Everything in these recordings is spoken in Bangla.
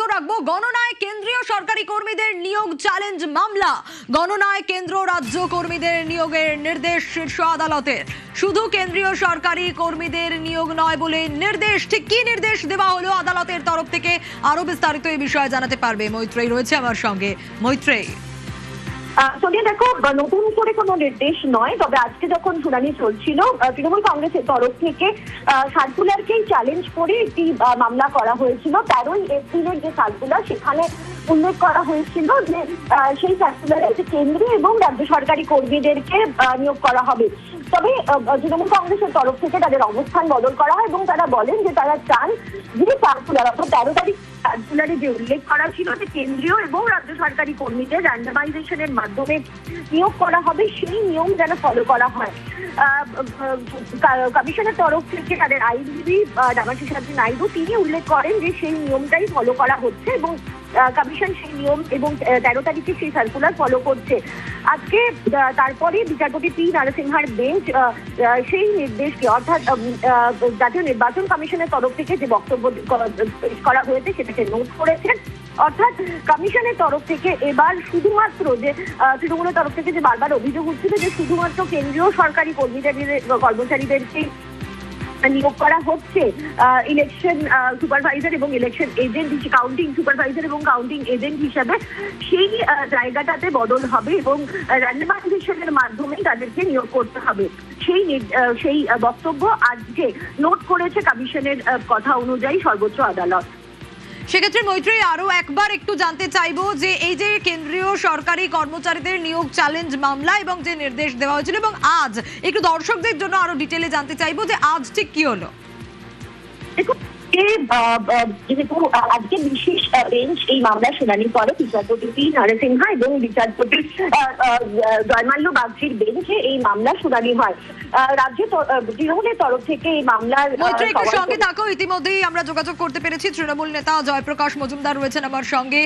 নজর রাখবো গণনায় কেন্দ্রীয় সরকারি কর্মীদের নিয়োগ চ্যালেঞ্জ মামলা। গণনায় কেন্দ্র রাজ্য কর্মীদের নিয়োগের নির্দেশ শীর্ষ আদালতের। শুধু কেন্দ্রীয় সরকারি কর্মীদের নিয়োগ নয় বলে নির্দেশ। ঠিক কি নির্দেশ দেওয়া হলো আদালতের তরফ থেকে, আরো বিস্তারিত এই বিষয়ে জানাতে পারবে মৈত্রেয়ী রয়েছে আমার সঙ্গে। মৈত্রেয়ী, সোনিয়া দেখো, নতুন করে কোনো নির্দেশ নয়, তবে আজকে যখন শুনানি চলছিল তৃণমূল কংগ্রেসের তরফ থেকে সার্কুলারকেই চ্যালেঞ্জ করে একটি মামলা করা হয়েছিল। 13ই এপ্রিলের যে সার্কুলার, সেখানে উল্লেখ করা হয়েছিল যে সেই সার্কুলারে কেন্দ্রীয় এবং রাজ্য সরকারি কর্মীদেরকে নিয়োগ করা হবে। তবে তৃণমূল কংগ্রেসের তরফ থেকে তাদের অবস্থান বদল করা হয় এবং তারা বলেন যে তারা চান যে সার্কুলার, অর্থাৎ 13 তারিখ সার্কুলারে যে উল্লেখ করা ছিল যে কেন্দ্রীয় এবং রাজ্য সরকারি কর্মীদের র্যান্ডমাইজেশনের মাধ্যমে নিয়োগ করা হবে, সেই নিয়ম যেন ফলো করা হয়। কমিশনের তরফ থেকে তাদের আইনজীবী দেবাশিস নাইডু তিনি উল্লেখ করেন যে সেই নিয়মটাই ফলো করা হচ্ছে এবং কমিশন সেই নিয়ম এবং 13 তারিখে সেই সার্কুলার ফলো করছে। আজকে তারপরে বিচারপতি পি নরসিংহার বেঞ্চ সেই নির্দেশকে, অর্থাৎ জাতীয় নির্বাচন কমিশনের তরফ থেকে যে বক্তব্য পেশ করা হয়েছে সেটাকে নোট করেছেন। অর্থাৎ কমিশনের তরফ থেকে এবার শুধুমাত্র যে তৃণমূলের তরফ থেকে যে বারবার অভিযোগ উঠছিল যে শুধুমাত্র কেন্দ্রীয় সরকারি কর্মচারীদেরকে নিয়োগ করা হচ্ছে ইলেকশন সুপারভাইজার এবং ইলেকশন এজেন্ট, কাউন্টিং সুপারভাইজার এবং কাউন্টিং এজেন্ট হিসাবে, সেই জায়গাটাতে বদল হবে এবং র্যান্ডমাইজেশনের মাধ্যমে তাদেরকে নিয়োগ করতে হবে। সেই বক্তব্য আজকে নোট করেছে কমিশনের কথা অনুযায়ী সর্বোচ্চ আদালত। সেক্ষেত্রে মৈত্রেয়ী, আরো একবার একটু জানতে চাইবো যে এই যে কেন্দ্রীয় সরকারি কর্মচারীদের নিয়োগ চ্যালেঞ্জ মামলা এবং যে নির্দেশ দেওয়া হয়েছিল, এবং আজ একটু দর্শকদের জন্য আরো ডিটেলে জানতে চাইবো যে আজ ঠিক কি হলো। যেহেতু আজকে বিশেষ বেঞ্চ এই মামলার শুনানি করে, বিচারপতি পি নরসিংহা এবং বিচারপতি জয়মাল্য বাগচির বেঞ্চে এই মামলার শুনানি হয়। রাজ্যের তৃণমূলের তরফ থেকে এই মামলার সঙ্গে থাকো। ইতিমধ্যেই আমরা যোগাযোগ করতে পেরেছি, তৃণমূল নেতা জয়প্রকাশ মজুমদার রয়েছেন আমার সঙ্গে।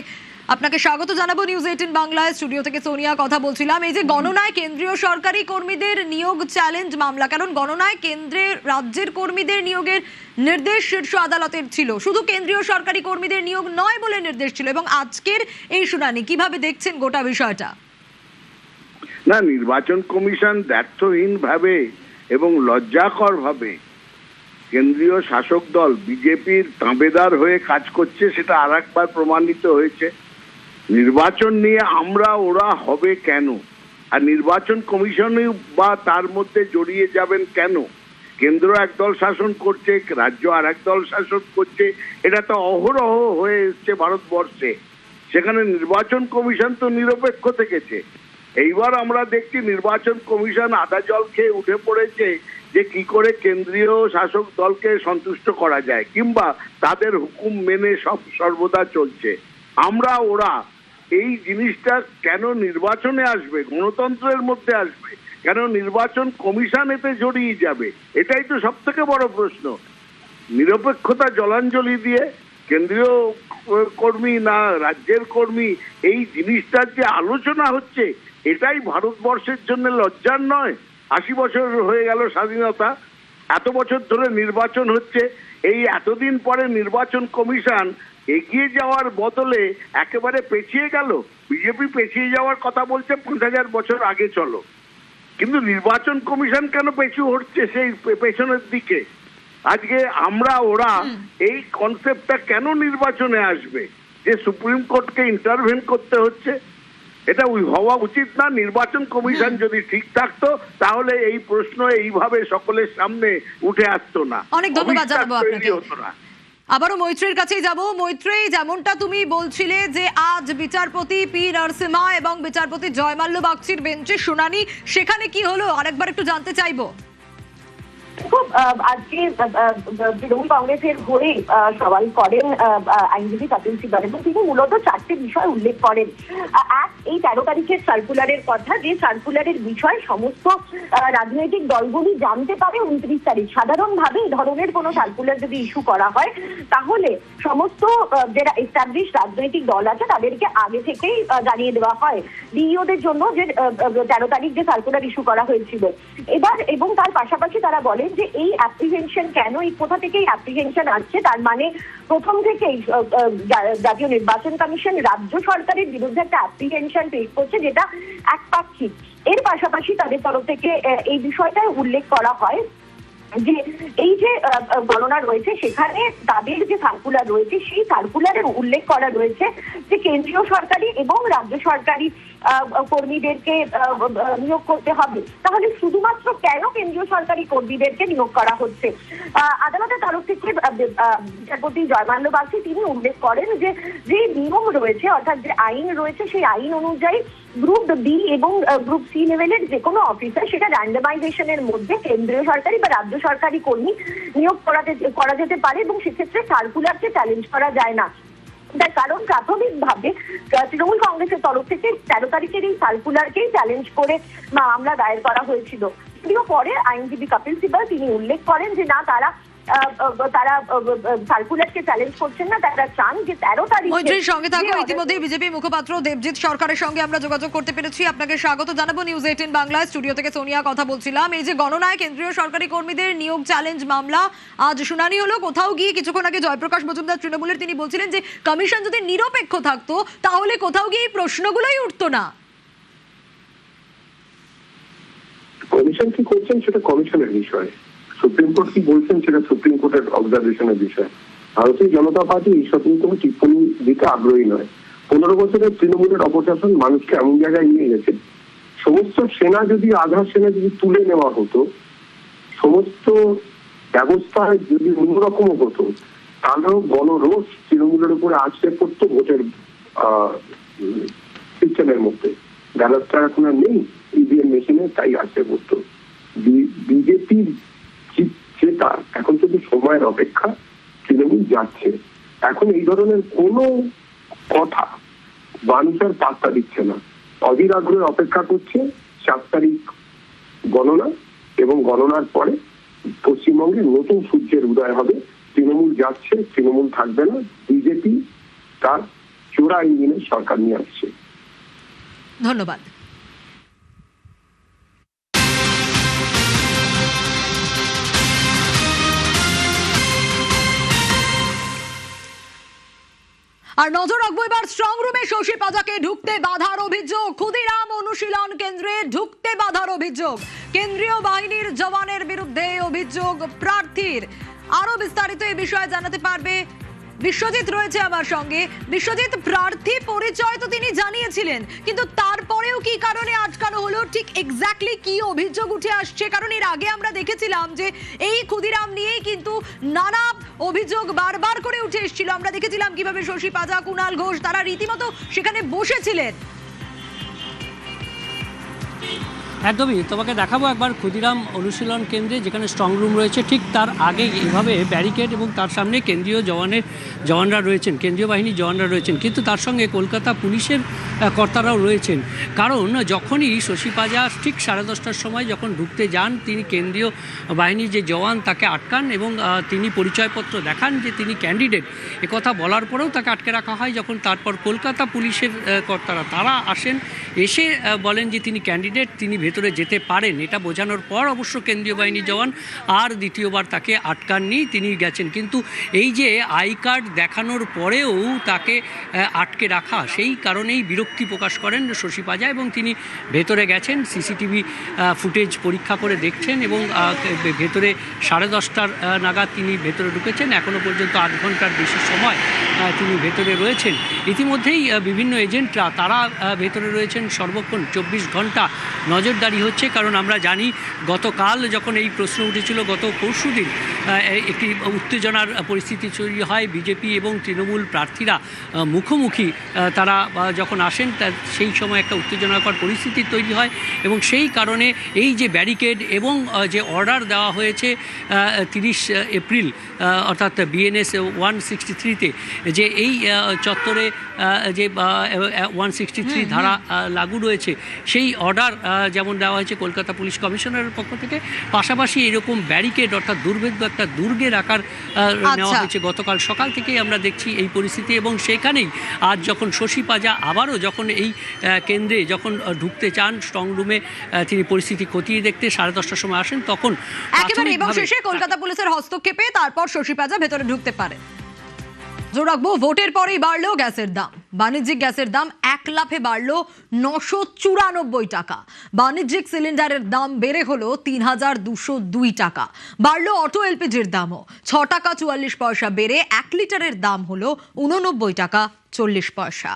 আপনাকে স্বাগত জানাবো নিউজ 18 বাংলায়। স্টুডিও থেকে সোনিয়া কথা বলছিলাম। এই যে গণনায় কেন্দ্রীয় সরকারি কর্মীদের নিয়োগ চ্যালেঞ্জ মামলা, কারণ গণনায় কেন্দ্রের রাজ্যের কর্মীদের নিয়োগের নির্দেশ শীর্ষ আদালতের ছিল, শুধু কেন্দ্রীয় সরকারি কর্মীদের নিয়োগ নয় বলে নির্দেশ ছিল, এবং আজকের এই শুনানি কিভাবে দেখছেন গোটা বিষয়টা? না, নির্বাচন কমিশন ব্যর্থহীন ভাবে এবং লজ্জাকর ভাবে কেন্দ্রীয় শাসক দল বিজেপির তাঁবেদার হয়ে কাজ করছে, সেটা আরেকবার প্রমাণিত হয়েছে। নির্বাচন নিয়ে আমরা ওরা হবে কেন, আর নির্বাচন কমিশনে বা তার মধ্যে জড়িয়ে যাবেন কেন? কেন্দ্র একদল শাসন করছে, রাজ্য আর একদল শাসন করছে, এটা তো অহরহ হয়ে এসছে ভারতবর্ষে। সেখানে নির্বাচন কমিশন তো নিরপেক্ষ থেকেছে। এইবার আমরা দেখছি নির্বাচন কমিশন আদা জল খেয়ে উঠে পড়েছে যে কি করে কেন্দ্রীয় শাসক দলকে সন্তুষ্ট করা যায়, কিংবা তাদের হুকুম মেনে সব সর্বদা চলছে। আমরা ওরা এই জিনিসটা কেন নির্বাচনে আসবে, গণতন্ত্রের মধ্যে আসবে কেন, নির্বাচন কমিশন এতে জড়িয়ে যাবে? এটাই তো সব থেকে বড় প্রশ্ন। নিরপেক্ষতা জলাঞ্জলি দিয়ে কেন্দ্রীয় কর্মী না রাজ্যের কর্মী, এই জিনিসটার যে আলোচনা হচ্ছে, এটাই ভারতবর্ষের জন্য লজ্জার নয়? 80 বছর হয়ে গেল স্বাধীনতা, এত বছর ধরে নির্বাচন হচ্ছে, এই এতদিন পরে নির্বাচন কমিশন এগিয়ে যাওয়ার বদলে একেবারে পেছিয়ে গেল। বিজেপি পেছিয়ে যাওয়ার কথা বলছে, 5000 বছর আগে চলো, কিন্তু নির্বাচন কমিশন কেন পেছু হচ্ছে সেই পেছনের দিকে? আজকে আমরা ওরা এই কনসেপ্টটা কেন নির্বাচনে আসবে যে সুপ্রিম কোর্টকে ইন্টারভেন করতে হচ্ছে? এটা হওয়া উচিত না। নির্বাচন কমিশন যদি ঠিক থাকতো তাহলে এই প্রশ্ন এইভাবে সকলের সামনে উঠে আসতো না। অনেক ধন্যবাদ জানাবো আপনাকে। আবারও মৈত্রেয়ীর কাছেই যাব। মৈত্রেয়ী, যেমনটা তুমি বলছিলে যে আজ বিচারপতি পি নরসিংহা এবং বিচারপতি জয়মাল্য বাগচির বেঞ্চে শুনানি, সেখানে কি হলো আরেকবার একটু জানতে চাইবো। আজকে তৃণমূল কংগ্রেসের হয়ে সওয়াল করেন আইনজীবী কপিল সিবাল এবং তিনি মূলত 4টে বিষয় উল্লেখ করেন। এক, এই 13 তারিখের সার্কুলারের কথা, যে সার্কুলারের বিষয় সমস্ত রাজনৈতিক দলগুলি জানতে পারে 29 তারিখ। সাধারণভাবে এই ধরনের কোনো সার্কুলার যদি ইস্যু করা হয় তাহলে সমস্ত যারা এস্টাবলিশ রাজনৈতিক দল আছে তাদেরকে আগে থেকেই জানিয়ে দেওয়া হয় ডিইওদের জন্য যে 13 তারিখ যে সার্কুলার ইস্যু করা হয়েছিল। এবার এবং তার পাশাপাশি তারা বলেন করেন যে এই অ্যাপ্রিহেনশন কেন, এই কোথা থেকে এই অ্যাপ্রিহেনশন আসছে। তার মানে প্রথম থেকেই জাতীয় নির্বাচন কমিশন রাজ্য সরকারের বিরুদ্ধে একটা অ্যাপ্রিহেনশন পেশ করছে, যেটা একপাক্ষিক। এর পাশাপাশি তাদের তরফ থেকে এই বিষয়টাই উল্লেখ করা হয় যে এই যে গণনা রয়েছে সেখানে তাদের যে সার্কুলার রয়েছে সেই সার্কুলারের উল্লেখ করা রয়েছে যে কেন্দ্রীয় সরকারি এবং রাজ্য সরকারি কর্মীদেরকে নিয়োগ করতে হবে। তাহলে শুধুমাত্র কেন কেন্দ্রীয় সরকারি কর্মীদেরকে নিয়োগ করা হচ্ছে? আদালতের তরফ থেকে বিচারপতি জয়মাল্য বাগচি তিনি উল্লেখ করেন যে যে নিয়ম রয়েছে, অর্থাৎ যে আইন রয়েছে, সেই আইন অনুযায়ী গ্রুপ বি এবং গ্রুপ সি লেভেলের যে কোনো অফিসার সেটা র্যান্ডমাইজেশনের মধ্যে কেন্দ্রীয় সরকারি বা রাজ্য সরকারি কর্মী নিয়োগ করা যেতে পারে এবং সেক্ষেত্রে সার্কুলারকে চ্যালেঞ্জ করা যায় না। তার কারণ প্রাথমিকভাবে তৃণমূল কংগ্রেসের তরফ থেকে 13 তারিখের এই সার্কুলারকেই চ্যালেঞ্জ করে মামলা দায়ের করা হয়েছিল। যদিও পরে আইনজীবী কপিল সিবাল তিনি উল্লেখ করেন যে না, তারা সার্কুলারকে চ্যালেঞ্জ করছেন না, তারা চান যে 13 তারিখ। মৈত্রীর সঙ্গে থাকো। ইতিমধ্যে বিজেপি মুখপাত্র দেবজিৎ সরকারের সঙ্গে আমরা যোগাযোগ করতে পেরেছি। আপনাকে স্বাগত জানাবো নিউজ 18 বাংলা। স্টুডিও থেকে সোনিয়া কথা বলছিলাম। এই যে গণনায় কেন্দ্রীয় সরকারি কর্মীদের নিয়োগ চ্যালেঞ্জ মামলা আজ শুনানি হলো। কোথাও গিয়ে কিছুক্ষণ আগে জয়প্রকাশ মজুমদার তৃণমূলের তিনি বলছিলেন যে কমিশন যদি নিরপেক্ষ থাকতো তাহলে কোথাও গিয়ে এই প্রশ্নগুলোই উঠতো না। কমিশন কি করছেন সেটা কমিশনের বিষয়, সুপ্রিম কোর্ট কি বলছেন সেটা সুপ্রিম কোর্টের অবজারভেশনের বিষয়। ভারতীয় জনতা পার্টি এই সব নিয়ে কোনো টিপ্পণী দিতে আগ্রহী নয়। 15 বছরের তৃণমূলের অপশাসন মানুষকে এমন জায়গায় নিয়ে গেছে, সমস্ত সেনা যদি আধা সেনা যদি তুলে নেওয়া হতো, সমস্ত ব্যবস্থায় যদি অন্যরকমও হতো, তাহলেও গণরোষ তৃণমূলের উপরে আছড়ে পড়তো ভোটের সিস্টেমের মধ্যে। ব্যালটটা এখন আর নেই ইভিএম মেশিনে, তাই আছড়ে পড়তো। বিজেপির যেটা এখন শুধু সময়ের অপেক্ষা, তৃণমূল যাচ্ছে। এখন এই ধরনের কোনো কথা মানুষের পাত্তা দিচ্ছে না, অধীর আগ্রহে অপেক্ষা করছে 7 তারিখ গণনা, এবং গণনার পরে পশ্চিমবঙ্গে নতুন সূর্যের উদয় হবে। তৃণমূল যাচ্ছে, তৃণমূল থাকবে না, বিজেপি তার চোরা ইঞ্জিনে সরকার নিয়ে আসছে। ধন্যবাদ। আর নজর রাখবো এবার স্ট্রং রুমে শশী পাজাকে ঢুকতে বাধার অভিযোগ। ক্ষুদিরাম অনুশীলন কেন্দ্রে ঢুকতে বাধার অভিযোগ। কেন্দ্রীয় বাহিনীর জওয়ানের বিরুদ্ধে অভিযোগ প্রার্থীর। আরো বিস্তারিত এই বিষয়ে জানাতে পারবে বিশ্বজিৎ রয়েছে আমার সঙ্গে। বিশ্বজিৎ, প্রার্থী পরিচয় তো তিনি জানিয়েছিলেন, কিন্তু তারপরেও কি কারণে আটকানো হলো? ঠিক এক্স্যাক্টলি কি অভিযোগ উঠে আসছে? কারণ এর আগে আমরা দেখেছিলাম যে এই ক্ষুদিরাম নিয়েই কিন্তু নানা অভিযোগ বারবার করে উঠে এসেছিল। আমরা দেখেছিলাম কিভাবে শশী পাজা, কুণাল ঘোষ তারা রীতিমতো সেখানে বসেছিলেন। একদমই, তোমাকে দেখাবো একবার ক্ষুদিরাম অনুশীলন কেন্দ্রে যেখানে স্ট্রং রুম রয়েছে, ঠিক তার আগে এভাবে ব্যারিকেড এবং তার সামনে কেন্দ্রীয় জওয়ানরা রয়েছেন, কেন্দ্রীয় বাহিনীর জওয়ানরা রয়েছেন, কিন্তু তার সঙ্গে কলকাতা পুলিশের কর্তারাও রয়েছেন। কারণ যখনই শশী পাজা ঠিক 10:30টার সময় যখন ঢুকতে যান, তিনি কেন্দ্রীয় বাহিনীর যে জওয়ান তাকে আটকান এবং তিনি পরিচয়পত্র দেখান যে তিনি ক্যান্ডিডেট। একথা বলার পরেও তাকে আটকে রাখা হয়। যখন তারপর কলকাতা পুলিশের কর্তারা তারা আসেন, এসে বলেন যে তিনি ক্যান্ডিডেট, তিনি ভেতরে যেতে পারেন। এটা বোঝানোর পর অবশ্য কেন্দ্রীয় বাহিনীর জওয়ান আর দ্বিতীয়বার তাকে আটকাননি, তিনি গেছেন। কিন্তু এই যে আই কার্ড দেখানোর পরেও তাকে আটকে রাখা, সেই কারণেই বিরক্তি প্রকাশ করেন শশী পাজা এবং তিনি ভেতরে গেছেন। সিসিটিভি ফুটেজ পরীক্ষা করে দেখছেন এবং ভেতরে 10:30টার নাগাদ তিনি ভেতরে ঢুকেছেন। এখনও পর্যন্ত 8 ঘন্টার বেশি সময় তিনি ভেতরে রয়েছেন। ইতিমধ্যেই বিভিন্ন এজেন্টরা তারা ভেতরে রয়েছেন সর্বক্ষণ 24 ঘন্টা নজরদারি হচ্ছে। কারণ আমরা জানি গতকাল যখন এই প্রশ্ন উঠেছিল, গত পরশুদিন একটি উত্তেজনার পরিস্থিতি তৈরি হয়। বিজেপি এবং তৃণমূল প্রার্থীরা মুখোমুখি তারা যখন আসেন, সেই সময় একটা উত্তেজনাকর পরিস্থিতি তৈরি হয় এবং সেই কারণে এই যে ব্যারিকেড এবং যে অর্ডার দেওয়া হয়েছে 30 এপ্রিল অর্থাৎ বিএনএস 163-তে, যে এই চত্বরে যে 163 ধারা লাগু রয়েছে, সেই অর্ডার যেমন যেমন দেওয়া হয়েছে কলকাতা পুলিশ কমিশনারের পক্ষ থেকে, পাশাপাশি এরকম ব্যারিকেড অর্থাৎ দুর্ভেদ্য একটা দুর্গের আকার নেওয়া হয়েছে। গতকাল সকাল থেকেই আমরা দেখছি এই পরিস্থিতি, এবং সেখানেই আজ যখন শশী পাজা আবারও যখন এই কেন্দ্রে যখন ঢুকতে চান স্ট্রং রুমে, তিনি পরিস্থিতি খতিয়ে দেখতে 10:30টার সময় আসেন, তখন একেবারে এবং শেষে কলকাতা পুলিশের হস্তক্ষেপে তারপর শশী পাজা ভেতরে ঢুকতে পারে। জোর রাখবো, ভোটের পরেই বাড়লো গ্যাসের দাম। বাণিজ্যিক গ্যাসের দাম এক লাফে বাড়লো 994 টাকা। বাণিজ্যিক সিলিন্ডারের দাম বেড়ে হলো 3202 টাকা। বাড়লো অটো এলপিজির দামও 6 টাকা 44 পয়সা বেড়ে 1 লিটারের দাম হলো 89 টাকা 40 পয়সা।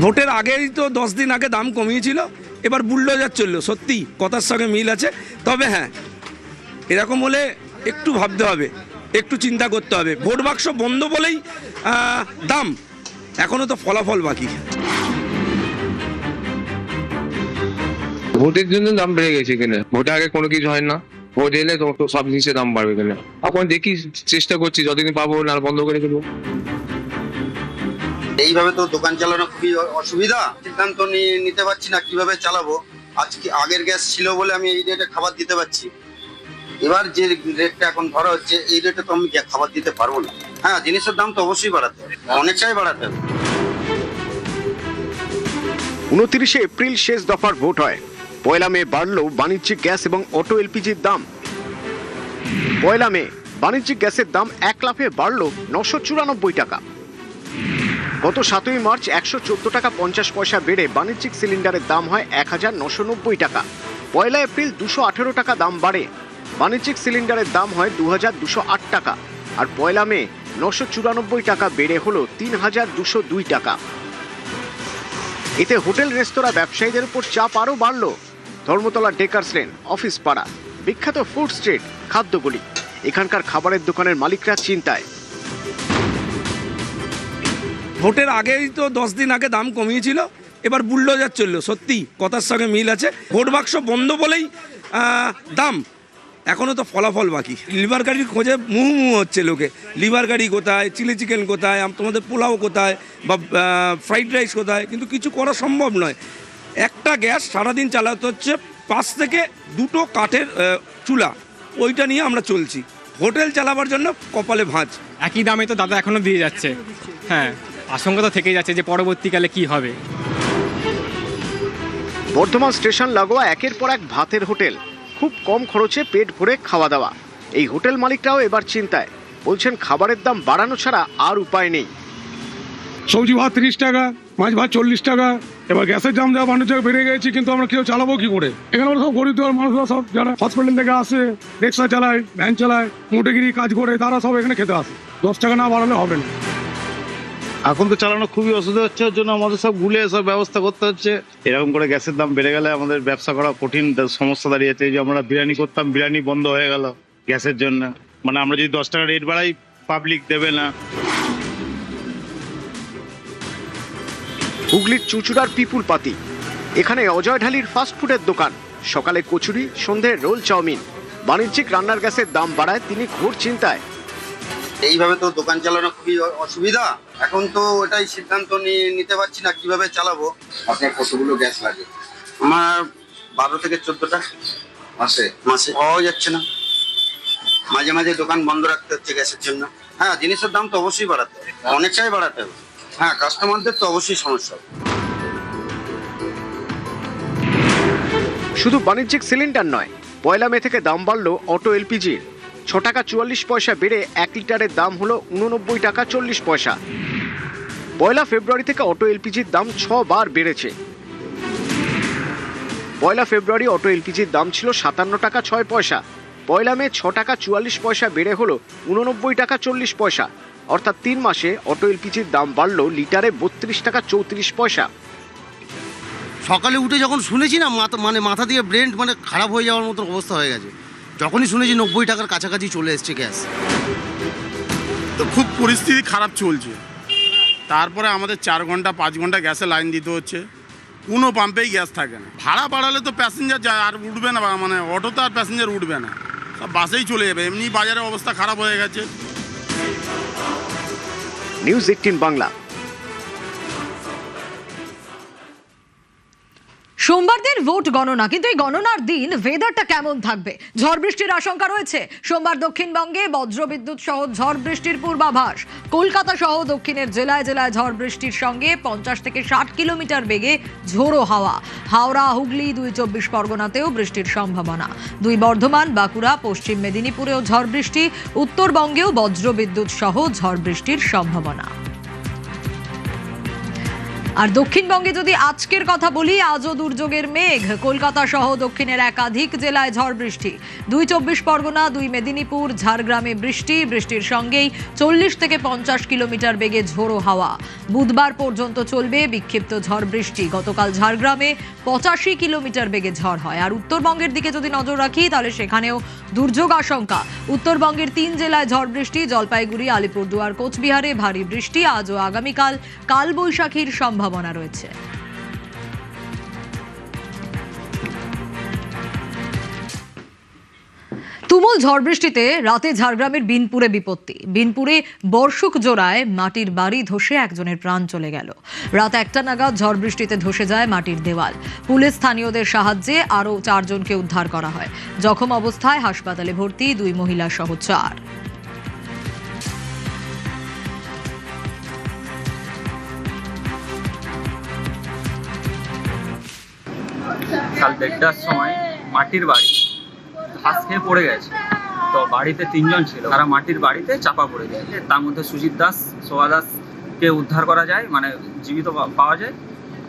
ভোটের আগেই তো 10 দিন আগে দাম কমিয়েছিল, এবার বুলডোজার চললো। সত্যি কথার সঙ্গে মিল আছে, তবে হ্যাঁ এরকম হলে একটু ভাবতে হবে, একটু চিন্তা করতে হবে। ভোট বাক্স বন্ধ বলেই দাম, এখনো তো ফলাফল বাকি। ভোটের জন্য দাম বেড়ে গেছে এখানে, ভোটের আগে কোনো কিছু হয় না, ভোট এলে তো সব জিনিসের দাম বাড়বে এখানে। এখন দেখি, চেষ্টা করছি যতদিন পাবো না বন্ধ করে দেবো। এইভাবে তো দোকান চালানো খুবই অসুবিধা, সিদ্ধান্ত নিতে পারছি না কিভাবে চালাবো। আজকে আগের গ্যাস ছিল বলে আমি এই রেটে খাবার দিতে পারছি, এবার যে রেটটা এখন ধরা হচ্ছে এই রেটে তো আমি খাবার দিতে পারবো না। হ্যাঁ, জিনিসের দাম তো অবশ্যই বাড়াতে হবে, অনেকটাই বাড়াতে হবে। 29 এপ্রিল শেষ দফার ভোট হয়। 1 মে বাড়ল বাণিজ্যিক গ্যাস এবং অটো এলপিজির দাম। 1 মে বাণিজ্যিক গ্যাসের দাম এক লাফে বাড়ল 994 টাকা। গত 7ই মার্চ 114 টাকা 50 পয়সা বেড়ে বাণিজ্যিক সিলিন্ডারের দাম হয় 1990 টাকা। 1 এপ্রিল 218 টাকা দাম বাড়ে, বাণিজ্যিক সিলিন্ডারের দাম হয় 2208 টাকা। আর 1 মে 994 টাকা বেড়ে হলো 3202 টাকা। এতে হোটেল রেস্তোরাঁ ব্যবসায়ীদের উপর চাপ আরও বাড়ল। ধর্মতলা ডেকার্স লেন, অফিস পাড়া, বিখ্যাত ফুড স্ট্রিট, খাদ্যগুলি, এখানকার খাবারের দোকানের মালিকরা চিন্তায়। ভোটের আগেই তো 10 দিন আগে দাম কমিয়েছিল, এবার বুলডোজার চললো। সত্যি কথার সঙ্গে মিল আছে। ভোট বাক্স বন্ধ বলেই দাম, এখনো তো ফলাফল বাকি। লিভার গাড়ির খোঁজে মুহু হচ্ছে লোকে। লিভার গাড়ি কোথায়, চিলি চিকেন কোথায়, তোমাদের পোলাও কোথায়, বা ফ্রাইড রাইস কোথায়, কিন্তু কিছু করা সম্ভব নয়। একটা গ্যাস সারাদিন চালাতে হচ্ছে 5 থেকে 2টো কাঠের চুলা, ওইটা নিয়ে আমরা চলছি। হোটেল চালাবার জন্য কপালে ভাঁজ। একই দামে তো দাদা এখনো দিয়ে যাচ্ছে। হ্যাঁ, আশঙ্কা তো থেকেই যাচ্ছে যে পরবর্তীকালে কি হবে। বর্ধমান স্টেশন লাগোয়া একের পর এক ভাতের হোটেল, খুব কম খরচে পেট ভরে খাওয়া দাওয়া। এই হোটেল মালিকরাও এবার চিন্তায়, বলছেন খাবারের দাম বাড়ানো ছাড়া আর উপায় নেই। সবজি ভাত 30 টাকা, মাছ ভাত 40 টাকা, এবার গ্যাসের দাম যা মানুষ বেড়ে গেছে, কিন্তু আমরা কেউ চালাবো কি করে? এখানে সব গরিব মানুষরা, সব যারা হসপিটাল থেকে আসে, রিক্সা চালায়, ভ্যান চালায়, মোটেগিরি কাজ করে, তারা সব এখানে খেতে আসে। 10 টাকা না বাড়ালে হবে না। এখন তো চালানো খুবই অসুবিধা হচ্ছে, ওর জন্য আমাদের সব গুলে সব ব্যবস্থা করতে হচ্ছে। এরকম করে গ্যাসের দাম বেড়ে গেলে আমাদের ব্যবসা করা কঠিন সমস্যা দাঁড়িয়েছে। যে আমরা বিরিয়ানি করতাম, বিরিয়ানি বন্ধ হয়ে গেল গ্যাসের জন্য। মানে আমরা যদি 10 টাকা রেট বাড়াই, পাবলিক দেবে না। হুগলির চুঁচুড়ার পিপুল পাতি, এখানে অজয় ঢালির ফাস্টফুডের দোকান। সকালে কচুরি, সন্ধ্যে রোল, চাউমিন। বাণিজ্যিক রান্নার গ্যাসের দাম বাড়ায় তিনি ঘোর চিন্তায়। এইভাবে তো দোকান চালানো খুবই অসুবিধা, এখন তো ওটাই সিদ্ধান্ত নিতে পারছি না কিভাবে চালাবো। আপনার কতগুলো গ্যাস লাগে? আমার 12 থেকে 14টা মাসে পাওয়া যাচ্ছে না, মাঝে মাঝে দোকান বন্ধ রাখতে হচ্ছে গ্যাসের জন্য। হ্যাঁ, জিনিসের দাম তো অবশ্যই বাড়াতে হবে, অনেকটাই বাড়াতে হবে। হ্যাঁ, কাস্টমারদের তো অবশ্যই সমস্যা হবে। শুধু বাণিজ্যিক সিলিন্ডার নয়, 1 মে থেকে দাম বাড়ল অটো এলপিজির। 6 টাকা 44 পয়সা বেড়ে 1 লিটারের দাম হলো 89 টাকা 40 পয়সা। 1 ফেব্রুয়ারি থেকে অটো এলপিজির দাম 6 বার বেড়েছে। 1 ফেব্রুয়ারি অটো এলপিজির দাম ছিল 57 টাকা 6 পয়সা। 1 মে 6 টাকা 44 পয়সা বেড়ে হলো 89 টাকা 40 পয়সা। অর্থাৎ 3 মাসে অটো এলপিজির দাম বাড়ল লিটারে 32 টাকা 34 পয়সা। সকালে উঠে যখন শুনেছি না, মাথা দিয়ে ব্রেন খারাপ হয়ে যাওয়ার মতো অবস্থা হয়ে গেছে। যখনই শুনেছি 90 টাকার কাছাকাছি চলে এসছে গ্যাস, তো খুব পরিস্থিতি খারাপ চলছে। তারপরে আমাদের 4 ঘন্টা 5 ঘন্টা গ্যাসে লাইন দিতে হচ্ছে, কোনো পাম্পেই গ্যাস থাকে না। ভাড়া বাড়ালে তো প্যাসেঞ্জার যায় আর উঠবে না, অটোতে আর প্যাসেঞ্জার উঠবে না, সব বাসেই চলে যাবে। এমনি বাজারের অবস্থা খারাপ হয়ে গেছে। নিউজ 18 বাংলা। সোমবার দিন ভোট গণনা, কিন্তু এই গণনার দিন ওয়েদারটা কেমন থাকবে? ঝড় বৃষ্টির আশঙ্কা রয়েছে। সোমবার দক্ষিণবঙ্গে বজ্রবিদ্যুৎ সহ ঝড় বৃষ্টির পূর্বাভাস। কলকাতা সহ দক্ষিণের জেলায় জেলায় ঝড় বৃষ্টির সঙ্গে 50 থেকে 60 কিলোমিটার বেগে ঝোড়ো হাওয়া। হাওড়া, হুগলি, 24 পরগনাতেও বৃষ্টির সম্ভাবনা। বর্ধমান, বাঁকুড়া, পশ্চিম মেদিনীপুরেও ঝড় বৃষ্টি। উত্তরবঙ্গেও বজ্রবিদ্যুৎ সহ ঝড় বৃষ্টির সম্ভাবনা। আর দক্ষিণবঙ্গে যদি আজকের কথা বলি, আজও দুর্যোগের মেঘ। কলকাতা সহ দক্ষিণের একাধিক জেলায় ঝড় বৃষ্টি। 24 পরগনা, 2 মেদিনীপুর, ঝাড়গ্রামে বৃষ্টির সঙ্গেই 40 থেকে 50 কিলোমিটার বেগে ঝোড়ো হাওয়া। বুধবার পর্যন্ত চলবে বিক্ষিপ্ত ঝড় বৃষ্টি। গতকাল ঝাড়গ্রামে 85 কিলোমিটার বেগে ঝড় হয়। আর উত্তরবঙ্গের দিকে যদি নজর রাখি, তাহলে সেখানেও দুর্যোগ আশঙ্কা। উত্তরবঙ্গের 3 জেলায় ঝড় বৃষ্টি। জলপাইগুড়ি, আলিপুরদুয়ার, কোচবিহারে ভারী বৃষ্টি। আজ ও আগামীকাল কালবৈশাখীর সম্ভাবনা রয়েছে। তুমুল ঝড় বৃষ্টিতে রাতে ঝাড়গ্রামের বিনপুরে বিপত্তি। বিনপুরে বর্ষুক জোড়ায় মাটির বাড়ি ধসে একজনের প্রাণ চলে গেল। রাত 1টা নাগাদ ঝড় বৃষ্টিতে ধসে যায় মাটির দেওয়াল। পুলিশ স্থানীয়দের সাহায্যে আরও 4 জনকে উদ্ধার করা হয়। জখম অবস্থায় হাসপাতালে ভর্তি 2 মহিলা সহ 4। কাল 1:30টার সময় মাটির বাড়ি ঘাস খেয়ে পড়ে গেছে। তো বাড়িতে 3 জন ছিল, তারা মাটির বাড়িতে চাপা পড়ে যায়। তার মধ্যে সুজিত দাস, সোয়া দাসকে উদ্ধার করা যায়, মানে জীবিত পাওয়া যায়।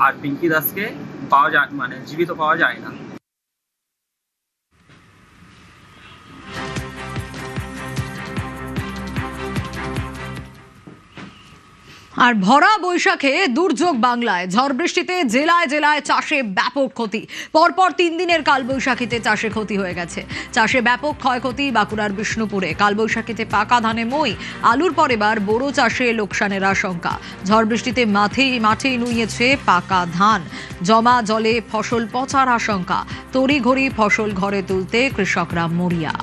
আর পিঙ্কি দাসকে পাওয়া যায়, মানে জীবিত পাওয়া যায় না। আর ভরা বৈশাখে দুর্যোগ বাংলায়। ঝড় বৃষ্টিতে জেলায় জেলায় চাষে ব্যাপক ক্ষতি। পরপর 3 দিনের কালবৈশাখীতে চাষে ক্ষতি হয়ে গেছে। চাষে ব্যাপক ক্ষয়ক্ষতি বাঁকুড়ার বিষ্ণুপুরে। কালবৈশাখীতে পাকা ধানে মই, আলুর পর এবার বোরো চাষে লোকসানের আশঙ্কা। ঝড় বৃষ্টিতে মাঠেই নুইয়েছে পাকা ধান। জমা জলে ফসল পচার আশঙ্কা। তড়িঘড়ি ফসল ঘরে তুলতে কৃষকরা মরিয়া।